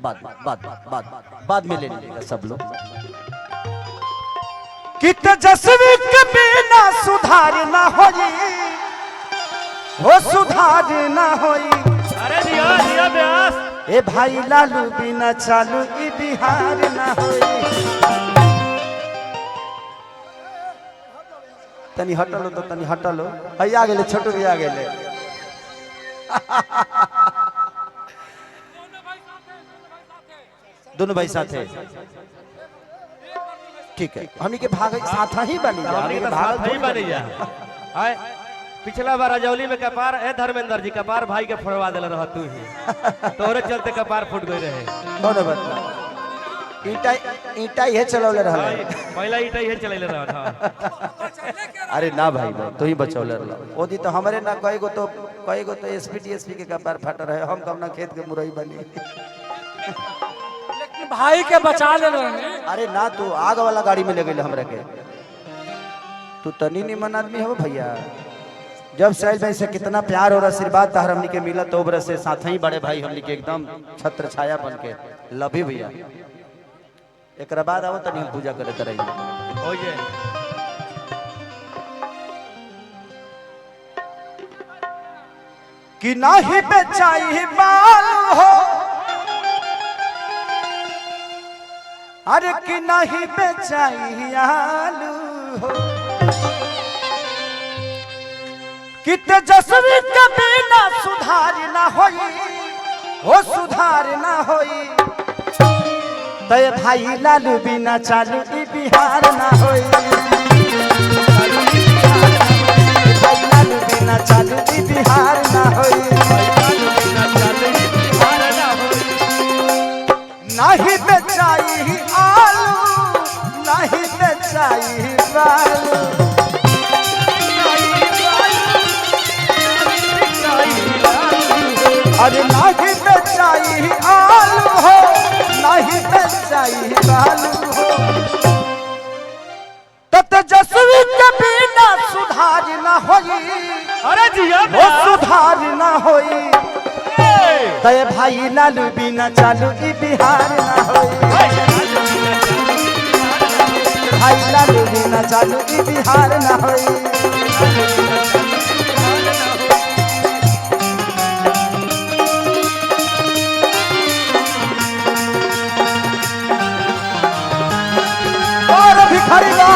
बाद में ले लेगा सब लोग। कि तेजस्वी के बिना सुधार ना होई, हो सुधार ना होई। अरे दिया दिया व्यास ए भाई लालू बिना चालू ई बिहार ना होई। तनी हटलो तो तनी हटलो। आ गेले छोटू भी आ गेले। दोनों भाई साथ है। ठीक है, हमनी के भाग साथ ही बनी जा, हमनी के भाग ही बनी जा। आए पिछला बार रजौली में कपार ए धर्मेंद्र जी कपार भाई के फोड़वा देले रह तू ही तोरे चलते कपार फूट गई रहे। कौन बता ईटा ये चलौले रहल पहला ईटा ये चलैले रहल। अरे ना भाई तू ही बचौले रहल। ओदी तो हमरे ना कई गो तो एसपी डीएसपी के कपार फट रहे। हम कब ना खेत के मुरई बनी। भाई के बचा ले रहे। अरे ना तू आग वाला गाड़ी में ले गई हमरा के। तू तनी निमन आदमी हो भैया। जब सैल भाई से कितना प्यार और आशीर्वाद तार हमनी के मिला तो ओबरे से साथ ही बड़े भाई हमनी के एकदम छत्र छाया बन के लभी भैया। एक बाद आओ तनी हम पूजा करे तरह हो जे कि नाही बेचाई बाल हो। अरे कि नहीं बेचाई आलू हो। कि तेजस्वी के बिना सुधार ना होई, हो सुधार ना होई। तय भाई लालू बिना चालू ई बिहार ना होई। भाई लालू बिना चालू ई बिहार ना होई। नहीं बेचाई आलू, नहीं बेचाई बालू। अरे नहीं बेचाई आलू हो, नहीं बेचाई बालू हो। तो तेजस्वी के बिना सुधार ना होई। अरे जिया वो सुधार ना होई। तय भाई लालू बिना चालू ई बिहार ना होई। भाई लालू बिना चालू ई बिहार ना होई। और भिखारी बा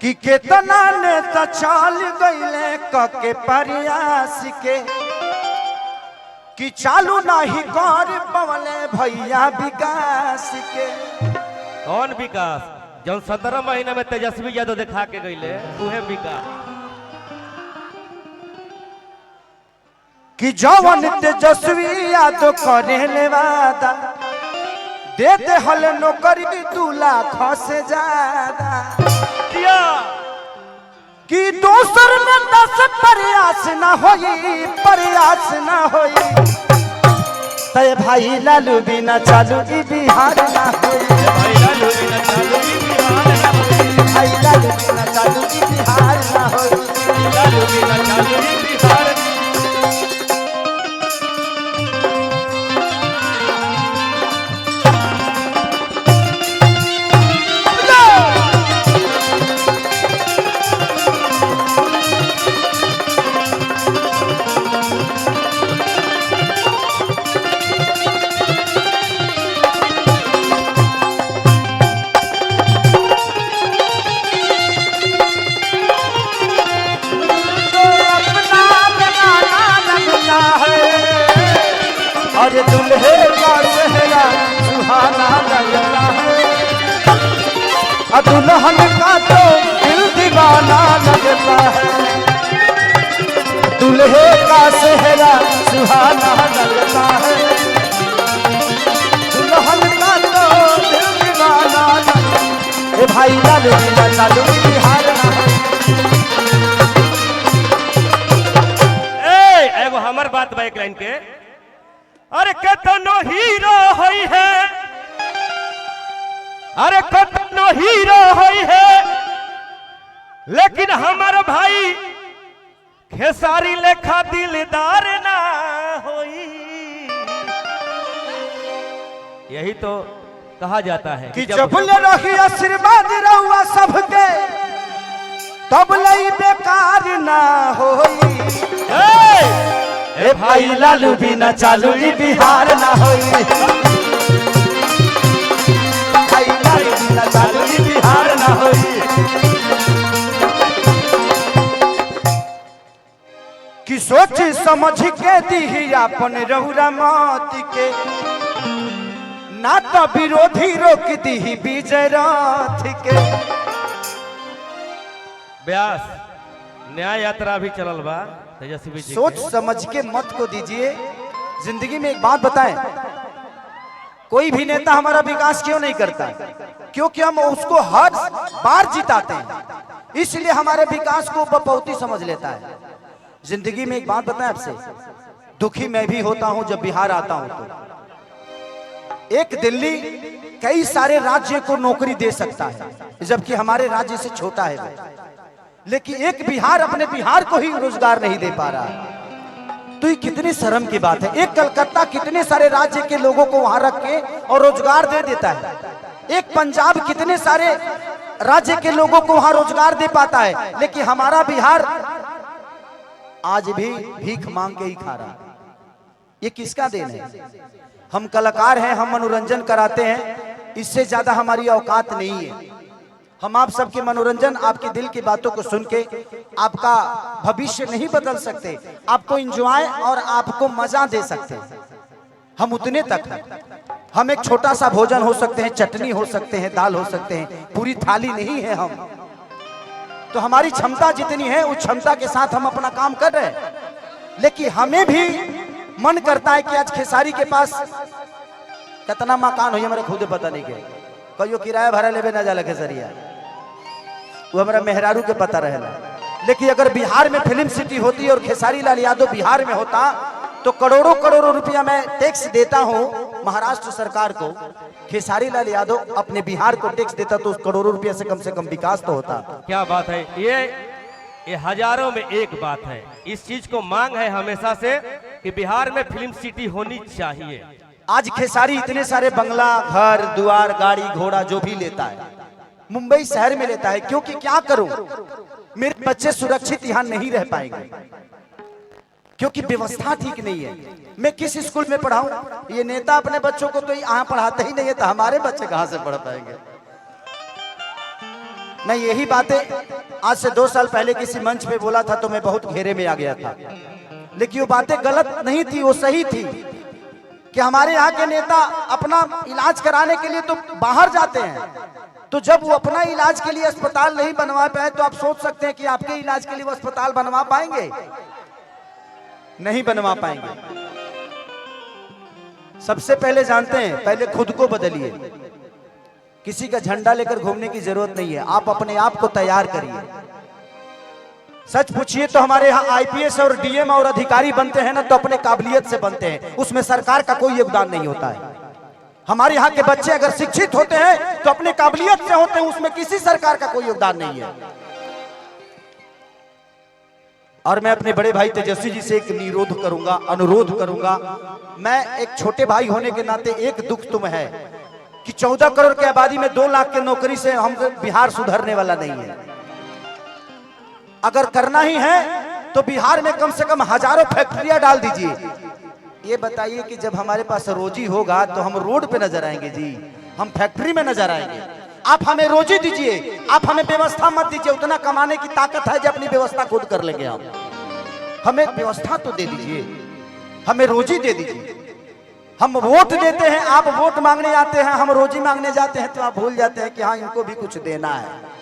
कि केतना नेता चाल गईले कके प्रयास के। कि चालू नहीं कर पवले भैया विकास के। कौन विकास जौन 17 महीना में तेजस्वी यादव दिखा के गईले उहे विकास। कि जवन तेजस्वी यादव करेले वादा दे दे हल नौकरी 2 लाख से ज्यादा। कि दोसर नेता से प्रयास ना होई, प्रयास ना होई। तय भाई लालू बिना चालू ई बिहार ना होई। भाई लालू बिना चालू ई बिहार ना होई। भाई लालू बिना चालू ई बिहार ना होई। लालू बिना चालू ई बिहार। अरे दुल्हे का चेहरा सुहाना लगता है। दुल्हन का तो दिल दीवाना लगता है। दुल्हे का चेहरा सुहाना लगता है। लालू बिना चालू बिहार ना होई। एगो हमर बात बा एक लाइन के। अरे कतनो हीरो होई है, अरे कतनो हीरो होई है, लेकिन हमार भाई खेसारी लेखा दिलदार ना होई। यही तो कहा जाता है कि जब ले रही आशीर्वाद रहुआ सबके तब लई बेकार ना होई। ए भाई लालू बिना चालू ई बिहार ना होई। भाई लालू बिना चालू ई बिहार ना होई। कि सोच समझ के दी अपन रहुरा मत के, ना तो विरोधी रोक दी विजय रथ के। व्यास न्याय यात्रा भी चलल बा तेजस्वी जी सोच समझ के मत को दीजिए। जिंदगी में एक बात बताएं, कोई भी नेता हमारा विकास क्यों नहीं करता? क्योंकि हम उसको हर बार जिताते हैं, इसलिए हमारे विकास को बपौती समझ लेता है। जिंदगी में एक बात बताएं आपसे, दुखी मैं भी होता हूं जब बिहार आता हूं। तो एक दिल्ली कई सारे राज्य को नौकरी दे सकता है, जबकि हमारे राज्य से छोटा है वो। लेकिन एक बिहार अपने बिहार को ही रोजगार नहीं दे पा रहा है। तो ये कितनी शर्म की बात है। एक कलकत्ता कितने सारे राज्य के लोगों को वहां रख के और रोजगार दे देता है। एक पंजाब कितने सारे राज्य के लोगों को वहां रोजगार दे पाता है, लेकिन हमारा बिहार आज भी भीख मांग के ही खा रहा है। ये किसका देन है? हम कलाकार हैं, हम मनोरंजन कराते हैं, इससे ज्यादा हमारी औकात नहीं है। हम आप सबके मनोरंजन, आपके दिल की बातों को सुन के आपका भविष्य नहीं बदल सकते, आपको एंजॉय और आपको मजा दे सकते हैं। हम उतने तक हैं। हम एक छोटा सा भोजन हो सकते हैं, चटनी हो सकते हैं, दाल हो सकते हैं, पूरी थाली नहीं है हम। तो हमारी क्षमता जितनी है उस क्षमता के साथ हम अपना काम कर रहे हैं। लेकिन हमें भी मन करता है कि आज खेसारी के पास कितना मकान हो, हमारे खुद पता नहीं के कहियो किराया भाड़ा लेवे ना जाला खेसरिया, वो हमारा मेहरारू के पता रहेला। लेकिन अगर बिहार में फिल्म सिटी होती और खेसारी लाल यादव बिहार में होता तो करोड़ों करोड़ों रुपया मैं टैक्स देता हूं महाराष्ट्र सरकार को, खेसारी लाल यादव अपने बिहार को टैक्स देता तो करोड़ों रुपया से कम विकास तो होता। क्या बात है। ये हजारों में एक बात है। इस चीज को मांग है हमेशा से कि बिहार में फिल्म सिटी होनी चाहिए। आज खेसारी इतने सारे बंगला, घर द्वार, गाड़ी घोड़ा जो भी लेता है मुंबई शहर में लेता है, क्योंकि क्या करूं, मेरे बच्चे सुरक्षित यहां नहीं रह पाएंगे क्योंकि व्यवस्था ठीक नहीं है। मैं किस स्कूल में पढ़ाऊं? ये नेता अपने बच्चों को तो यहाँ पढ़ाते ही नहीं है, तो हमारे बच्चे कहां से पढ़ पाएंगे? मैं यही बातें आज से 2 साल पहले किसी मंच पे बोला था तो मैं बहुत घेरे में आ गया था, लेकिन वो बातें गलत नहीं थी, वो सही थी कि हमारे यहाँ के नेता अपना इलाज कराने के लिए तो बाहर जाते हैं, तो जब वो अपना इलाज के लिए अस्पताल नहीं बनवा पाए तो आप सोच सकते हैं कि आपके इलाज के लिए वो अस्पताल बनवा पाएंगे? नहीं बनवा पाएंगे। सबसे पहले जानते हैं, पहले खुद को बदलिए। किसी का झंडा लेकर घूमने की जरूरत नहीं है, आप अपने आप को तैयार करिए। सच पूछिए तो हमारे यहाँ आईपीएस और डीएम और अधिकारी बनते हैं ना तो अपने काबिलियत से बनते हैं, उसमें सरकार का कोई योगदान नहीं होता है। हमारे यहाँ के बच्चे अगर शिक्षित होते हैं तो अपने काबिलियत से होते हैं, उसमें किसी सरकार का कोई योगदान नहीं है। और मैं अपने बड़े भाई तेजस्वी जी से एक अनुरोध करूंगा। मैं एक छोटे भाई होने के नाते एक दुख तुम है कि 14 करोड़ की आबादी में 2 लाख की नौकरी से हम बिहार सुधरने वाला नहीं है। अगर करना ही है तो बिहार में कम से कम हजारों फैक्ट्रियां डाल दीजिए। ये बताइए कि जब हमारे पास रोजी होगा तो हम रोड पे नजर आएंगे जी, हम फैक्ट्री में नजर आएंगे। आप हमें रोजी दीजिए, आप हमें व्यवस्था मत दीजिए। उतना कमाने की ताकत है जो अपनी व्यवस्था खुद कर लेंगे हम। हमें व्यवस्था तो दे दीजिए, हमें रोजी दे दीजिए। हम वोट देते हैं, आप वोट मांगने आते हैं, हम रोजी मांगने जाते हैं तो आप भूल जाते हैं कि हाँ इनको भी कुछ देना है।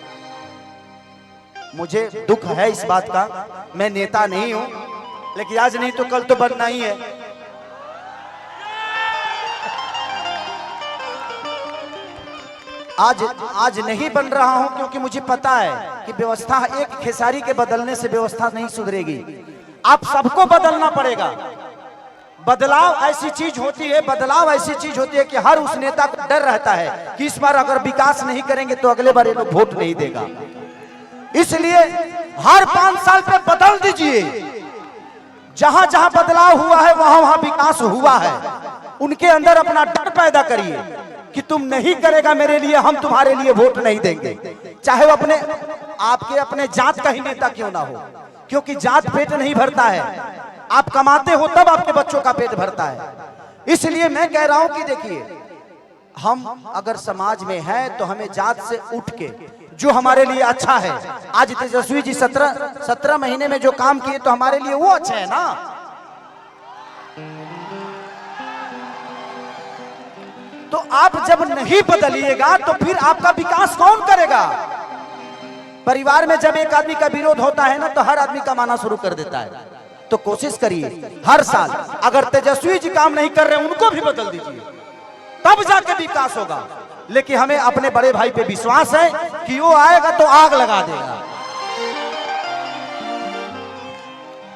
मुझे दुख है इस बात का। मैं नेता नहीं हूं, लेकिन आज नहीं तो कल तो बनना ही है। आज आज नहीं बन रहा हूं क्योंकि मुझे पता है कि व्यवस्था एक खेसारी के बदलने से व्यवस्था नहीं सुधरेगी। आप सबको बदलना पड़ेगा। बदलाव ऐसी चीज होती है, बदलाव ऐसी चीज होती है कि हर उस नेता को डर रहता है कि इस बार अगर विकास नहीं करेंगे तो अगले बार ये लोग वोट नहीं देगा। इसलिए हर 5 साल पे बदल दीजिए। जहां जहां बदलाव हुआ है वहां वहां विकास हुआ है। उनके अंदर अपना डर पैदा करिए कि तुम नहीं करेगा मेरे लिए, हम तुम्हारे लिए वोट नहीं देंगे, चाहे वो अपने जात का ही नेता क्यों ना हो, क्योंकि जात पेट नहीं भरता है। आप कमाते हो तब आपके बच्चों का पेट भरता है। इसलिए मैं कह रहा हूं कि देखिए, हम अगर समाज में हैं तो हमें जात से उठ के जो हमारे लिए अच्छा है, आज तेजस्वी जी 17 महीने में जो काम किए तो हमारे लिए वो अच्छा है ना। तो आप जब नहीं बदलिएगा तो फिर आपका विकास कौन करेगा? परिवार में जब एक आदमी का विरोध होता है ना तो हर आदमी कमाना शुरू कर देता है। तो कोशिश करिए हर साल, अगर तेजस्वी जी काम नहीं कर रहे उनको भी बदल दीजिए, तब जाके विकास होगा। लेकिन हमें अपने बड़े भाई पे विश्वास है कि वो आएगा तो आग लगा देगा।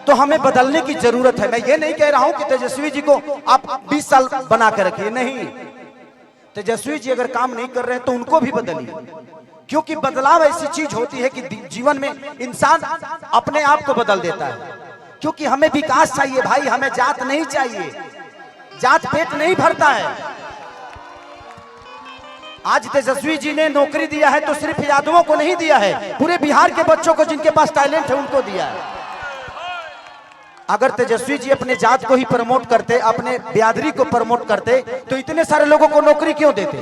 तो हमें बदलने की जरूरत है। मैं ये नहीं कह रहा हूं कि तेजस्वी जी को आप 20 साल बना कर रखिए, नहीं। तेजस्वी जी अगर काम नहीं कर रहे हैं तो उनको भी बदलिए, क्योंकि बदलाव ऐसी चीज होती है कि जीवन में इंसान अपने आप को बदल देता है। क्योंकि हमें विकास चाहिए भाई, हमें जात नहीं चाहिए। जात पेट नहीं भरता है। आज तेजस्वी जी ने नौकरी दिया है तो सिर्फ यादवों को नहीं दिया है, पूरे बिहार के बच्चों को जिनके पास टैलेंट है उनको दिया है। अगर तेजस्वी जी अपने जात को ही प्रमोट करते, अपने बिरादरी को प्रमोट करते तो इतने सारे लोगों को नौकरी क्यों देते?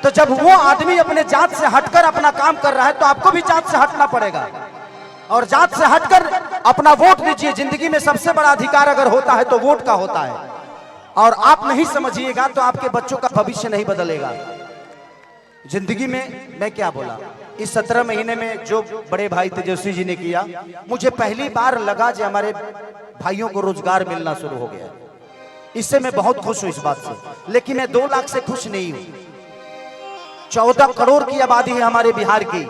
तो जब वो आदमी अपने जात से हटकर अपना काम कर रहा है तो आपको भी जात से हटना पड़ेगा और जात से हटकर अपना वोट दीजिए। जिंदगी में सबसे बड़ा अधिकार अगर होता है तो वोट का होता है, और आप नहीं समझिएगा तो आपके बच्चों का भविष्य नहीं बदलेगा। जिंदगी में मैं क्या बोला, इस 17 महीने में जो बड़े भाई तेजस्वी जी ने किया, मुझे पहली बार लगा कि हमारे भाइयों को रोजगार मिलना शुरू हो गया। इससे मैं बहुत खुश हूं इस बात से। लेकिन मैं 2 लाख से खुश नहीं हूं। 14 करोड़ की आबादी है हमारे बिहार की,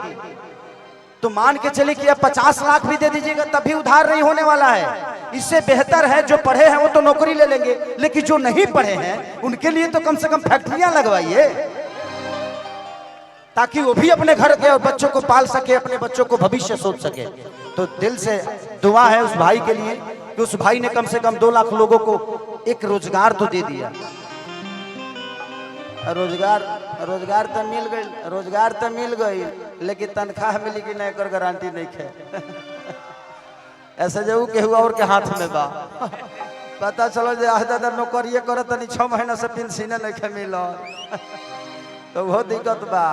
तो मान के चले कि अब 50 लाख भी दे दीजिएगा तब भी उधार नहीं होने वाला है। इससे बेहतर है जो पढ़े हैं वो तो नौकरी ले लेंगे, लेकिन जो नहीं पढ़े हैं उनके लिए तो कम से कम फैक्ट्रियां लगवाइए, ताकि वो भी अपने घर के और बच्चों को पाल सके, अपने बच्चों को भविष्य सोच सके। तो दिल से दुआ है उस भाई के लिए कि उस भाई ने कम से कम 2 लाख लोगों को एक रोजगार तो दे दिया। रोजगार तो मिल गई, लेकिन तनख्वाह मिली कि नहीं कर गारंटी नहीं है। ऐसे जो के हुआ और के हाथ में बा पता चलो जे दादा नौकरिए करत नहीं 6 महीना से पेंशन नहीं मिल तो बहुत दिक्कत बा।